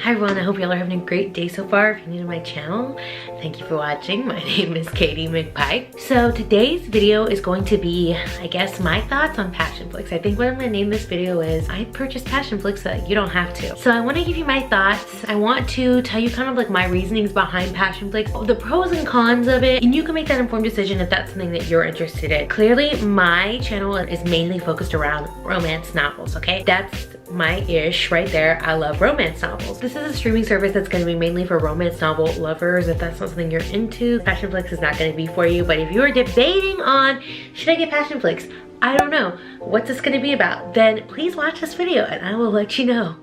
Hi everyone, I hope y'all are having a great day so far. If you're new to my channel, thank you for watching. My name is Katie McPike. So today's video is going to be, I guess, my thoughts on Passionflix. I think what I'm gonna name this video is, I purchased Passionflix so that you don't have to. So I wanna give you my thoughts. I want to tell you kind of like my reasonings behind Passionflix, the pros and cons of it, and you can make that informed decision if that's something that you're interested in. Clearly, my channel is mainly focused around romance novels, okay? That's my ish right there. I love romance novels. This is a streaming service that's going to be mainly for romance novel lovers. If that's not something you're into, Passionflix is not going to be for you. But if you are debating on, should I get Passionflix? I don't know. What's this going to be about? Then please watch this video and I will let you know.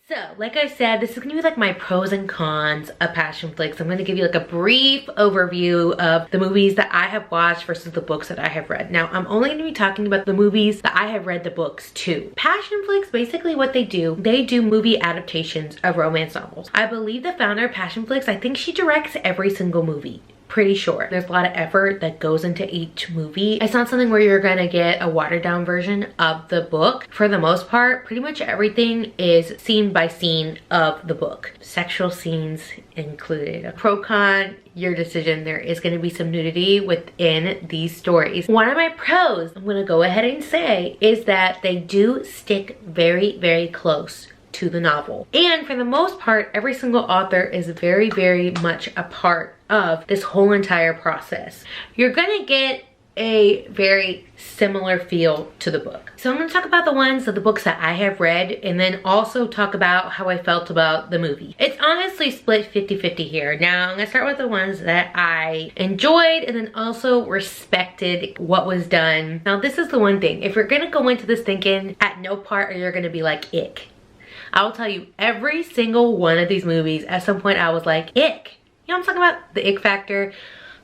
So, like I said, this is gonna be like my pros and cons of Passionflix. I'm gonna give you like a brief overview of the movies that I have watched versus the books that I have read. Now, I'm only gonna be talking about the movies that I have read the books to. Passionflix, basically what they do movie adaptations of romance novels. I believe the founder of Passionflix, I think she directs every single movie. Pretty sure. There's a lot of effort that goes into each movie. It's not something where you're gonna get a watered down version of the book. For the most part, pretty much everything is scene by scene of the book. Sexual scenes included. Pro con, your decision. There is gonna be some nudity within these stories. One of my pros, I'm gonna go ahead and say, is that they do stick very, very close to the novel. And for the most part, every single author is very, very much a part of this whole entire process. You're gonna get a very similar feel to the book. So I'm gonna talk about the ones of the books that I have read and then also talk about how I felt about the movie. It's honestly split 50-50 here. Now I'm gonna start with the ones that I enjoyed and then also respected what was done. Now this is the one thing, if you're gonna go into this thinking at no part are you gonna be like, ick. I will tell you, every single one of these movies, at some point I was like, ick. You know what I'm talking about? The ick factor.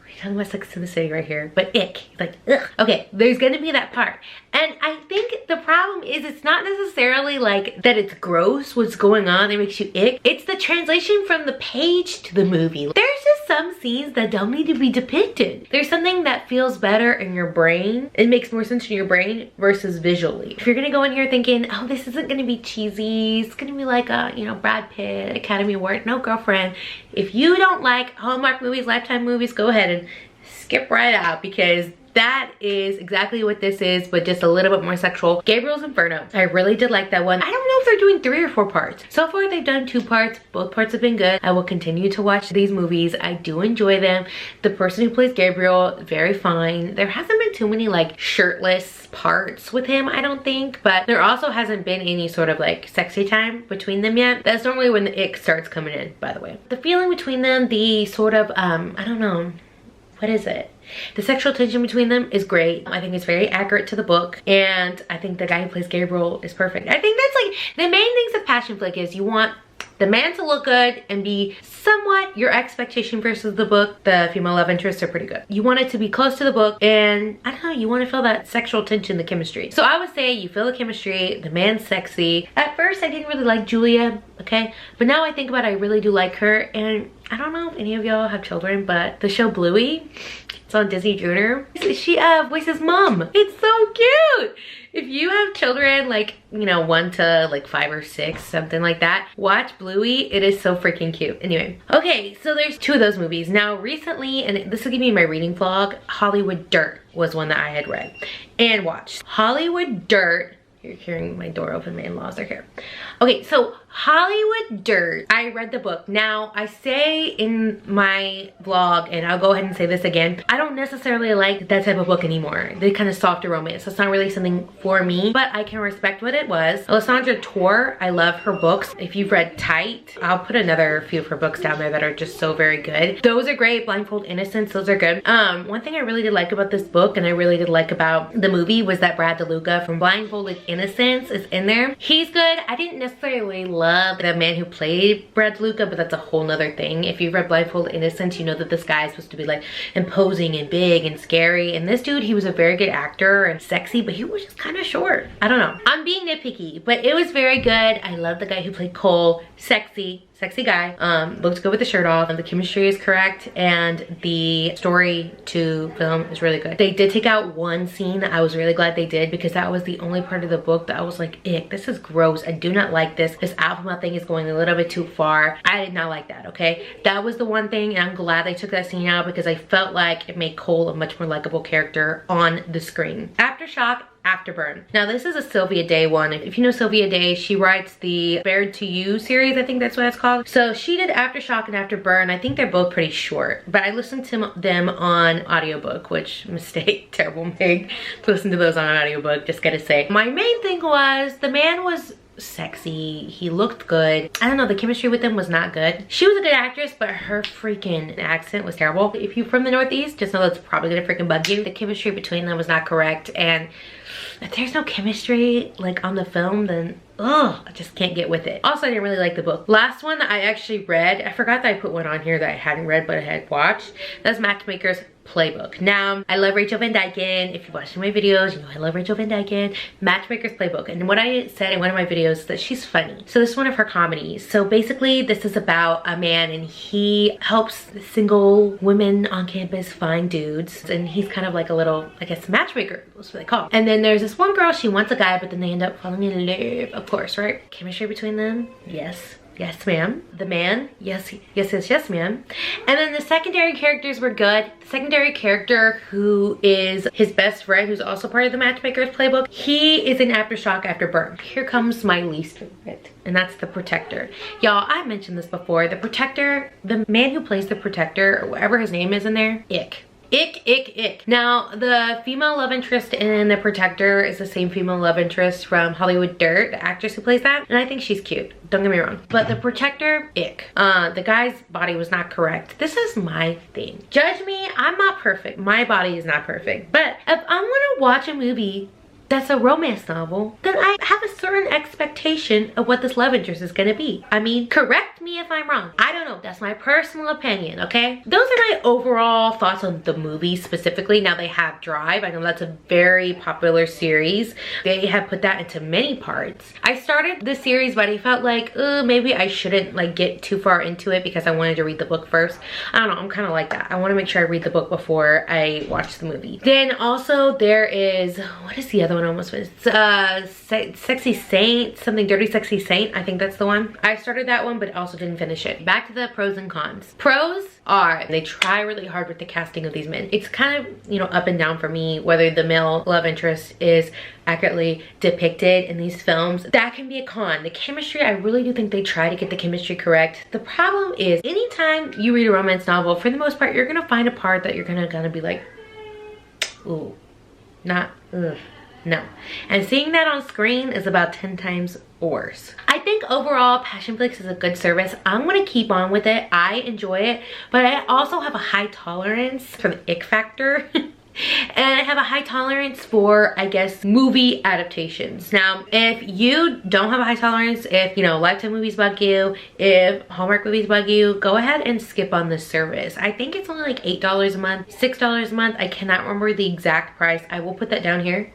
We're talking about Sex in the City right here, but ick, like, ugh. Okay, there's gonna be that part. And I think the problem is it's not necessarily like that it's gross what's going on that makes you ick. It's the translation from the page to the movie. There's just some scenes that don't need to be depicted. There's something that feels better in your brain. It makes more sense in your brain versus visually. If you're gonna go in here thinking, oh, this isn't gonna be cheesy, it's gonna be like a, you know, Brad Pitt, Academy Award. No, girlfriend. If you don't like Hallmark movies, Lifetime movies, go ahead and skip right out because that is exactly what this is, but just a little bit more sexual. Gabriel's Inferno. I really did like that one. I don't know if they're doing 3 or 4 parts. So far, they've done 2 parts. Both parts have been good. I will continue to watch these movies. I do enjoy them. The person who plays Gabriel, very fine. There hasn't been too many like shirtless parts with him, I don't think, but there also hasn't been any sort of like sexy time between them yet. That's normally when the ick starts coming in, by the way. The feeling between them, the sort of, I don't know, what is it? The sexual tension between them is great. I think it's very accurate to the book, and I think the guy who plays Gabriel is perfect. I think that's like the main things of Passionflix is you want the man to look good and be somewhat your expectation versus the book. The female love interests are pretty good. You want it to be close to the book, and I don't know, you want to feel that sexual tension, the chemistry. So I would say you feel the chemistry, the man's sexy. At first I didn't really like Julia, okay? But now I think about it, I really do like her, and I don't know if any of y'all have children, but the show Bluey, it's on Disney Junior. She voices mom. It's so cute. If you have children like, you know, 1 to like 5 or 6, something like that, watch Bluey. It is so freaking cute. Anyway, okay, so there's 2 of those movies. Now recently, and this will give me my reading vlog, Hollywood Dirt was one that I had read and watched. Hollywood Dirt, you're hearing my door open, my in-laws are here. Okay, so Hollywood Dirt, I read the book. Now, I say in my vlog, and I'll go ahead and say this again, I don't necessarily like that type of book anymore. The kind of softer romance. That's not really something for me, but I can respect what it was. Alessandra Tor, I love her books. If you've read Tight, I'll put another few of her books down there that are just so very good. Those are great. Blindfold Innocence, those are good. One thing I really did like about this book, and I really did like about the movie, was that Brad DeLuca from Blindfolded Innocence is in there. He's good. I didn't necessarily love the man who played Brad DeLuca, but that's a whole nother thing. If you've read Blindfolded Innocence, you know that this guy is supposed to be like imposing and big and scary, and this dude, he was a very good actor and sexy, but he was just kind of short. I don't know. I'm being nitpicky, but it was very good. I love the guy who played Cole. Sexy, sexy guy. Looks good with the shirt off. The chemistry is correct, and the story to film is really good. They did take out one scene that I was really glad they did, because that was the only part of the book that I was like, ick, this is gross. I do not like this. This alphabet thing is going a little bit too far. I did not like that, okay? That was the one thing, and I'm glad they took that scene out, because I felt like it made Cole a much more likable character on the screen. Aftershock, Afterburn. Now this is a Sylvia Day one. If you know Sylvia Day, she writes the Bared to You series, I think that's what it's called. So she did Aftershock and Afterburn. I think they're both pretty short, but I listened to them on audiobook, which mistake, terrible Meg, to listen to those on audiobook, just gotta say. My main thing was the man was sexy, he looked good. I don't know, the chemistry with him was not good. She was a good actress, but her freaking accent was terrible. If you're from the Northeast, just know that's probably gonna freaking bug you. The chemistry between them was not correct, and if there's no chemistry like on the film, then ugh, I just can't get with it. Also, I didn't really like the book. Last one I actually read, I forgot that I put one on here that I hadn't read but I had watched. That's Matchmakers Playbook. Now, I love Rachel Van Dyken. If you watch my videos, you know I love Rachel Van Dyken. Matchmakers Playbook. And what I said in one of my videos is that she's funny. So this is one of her comedies. So basically, this is about a man, and he helps single women on campus find dudes. And he's kind of like a little, I guess, matchmaker. That's what they call it. And then there's this one girl, she wants a guy, but then they end up falling in love, of course, right? Chemistry between them? Yes. Yes, ma'am. The man, yes, yes, yes, yes, ma'am. And then the secondary characters were good. The secondary character, who is his best friend, who's also part of the Matchmakers Playbook, he is in Aftershock, Afterburn. Here comes my least favorite, and that's the Protector. Y'all, I mentioned this before. The Protector, the man who plays the Protector, or whatever his name is in there, ick. Ick, ick, ick. Now, the female love interest in The Protector is the same female love interest from Hollywood Dirt, the actress who plays that, and I think she's cute. Don't get me wrong. But The Protector, ick. The guy's body was not correct. This is my thing. Judge me, I'm not perfect. My body is not perfect. But if I'm gonna watch a movie that's a romance novel, then I have a certain expectation of what this love interest is gonna be. I mean, correct me if I'm wrong. I don't know, that's my personal opinion, okay? Those are my overall thoughts on the movie specifically. Now they have Drive, I know that's a very popular series. They have put that into many parts. I started the series, but I felt like, maybe I shouldn't like get too far into it because I wanted to read the book first. I don't know, I'm kind of like that. I wanna make sure I read the book before I watch the movie. Then also there is, what is the other one almost finished? Sexy Saint, something Dirty Sexy Saint, I think that's the one. I started that one but also didn't finish it. Back to the pros and cons. Pros are they try really hard with the casting of these men. It's kind of, you know, up and down for me whether the male love interest is accurately depicted in these films. That can be a con. The chemistry, I really do think they try to get the chemistry correct. The problem is anytime you read a romance novel, for the most part, you're gonna find a part that you're gonna be like, ooh, not, ugh. No. And seeing that on screen is about 10 times worse. I think overall Passionflix is a good service. I'm gonna keep on with it. I enjoy it, but I also have a high tolerance for the ick factor. And I have a high tolerance for, I guess, movie adaptations. Now, if you don't have a high tolerance, if, you know, Lifetime movies bug you, if Hallmark movies bug you, go ahead and skip on this service. I think it's only like $8 a month, $6 a month. I cannot remember the exact price. I will put that down here,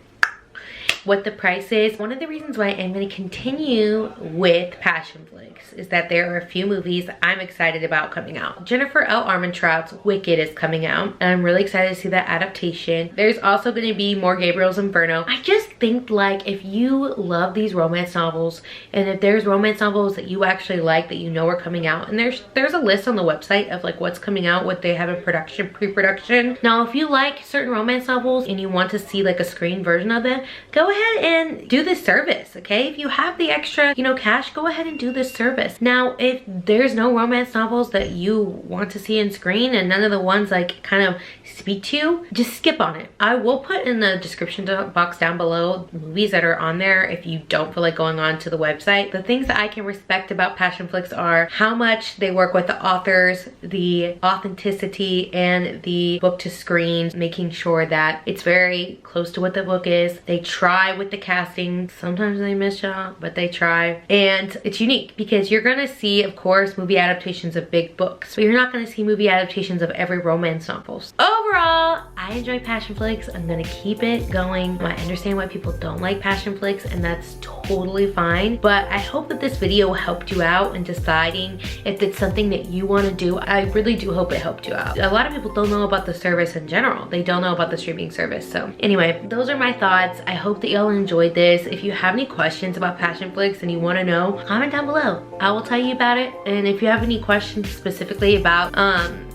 what the price is. One of the reasons why I'm going to continue with Passionflix is that there are a few movies I'm excited about coming out. Jennifer L. Armentrout's Wicked is coming out, and I'm really excited to see that adaptation. There's also going to be more Gabriel's Inferno. I just think, like, if you love these romance novels, and if there's romance novels that you actually like that you know are coming out, and there's a list on the website of like what's coming out, what they have in production, pre-production. Now, if you like certain romance novels and you want to see like a screen version of them, go ahead and do this service, okay? If you have the extra, you know, cash, go ahead and do this service. Now, if there's no romance novels that you want to see in screen and none of the ones like kind of speak to you, just skip on it. I will put in the description box down below movies that are on there if you don't feel like going on to the website. The things that I can respect about Passionflix are how much they work with the authors, the authenticity, and the book to screen, making sure that it's very close to what the book is. They try with the casting. Sometimes they miss y'all, but they try. And it's unique because you're gonna see, of course, movie adaptations of big books, but you're not gonna see movie adaptations of every romance novels. Overall, overall, I enjoy Passionflix. I'm gonna keep it going. I understand why people don't like Passionflix, and that's totally fine. But I hope that this video helped you out in deciding if it's something that you wanna do. I really do hope it helped you out. A lot of people don't know about the service in general. They don't know about the streaming service. So anyway, those are my thoughts. I hope that y'all enjoyed this. If you have any questions about Passionflix and you wanna know, comment down below. I will tell you about it. And if you have any questions specifically about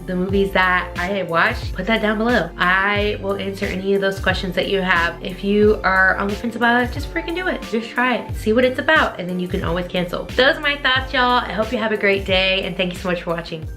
the movies that I have watched, put that down below. I will answer any of those questions that you have. If you are on the fence about it, just freaking do it. Just try it. See what it's about, and then you can always cancel. Those are my thoughts, y'all. I hope you have a great day, and thank you so much for watching.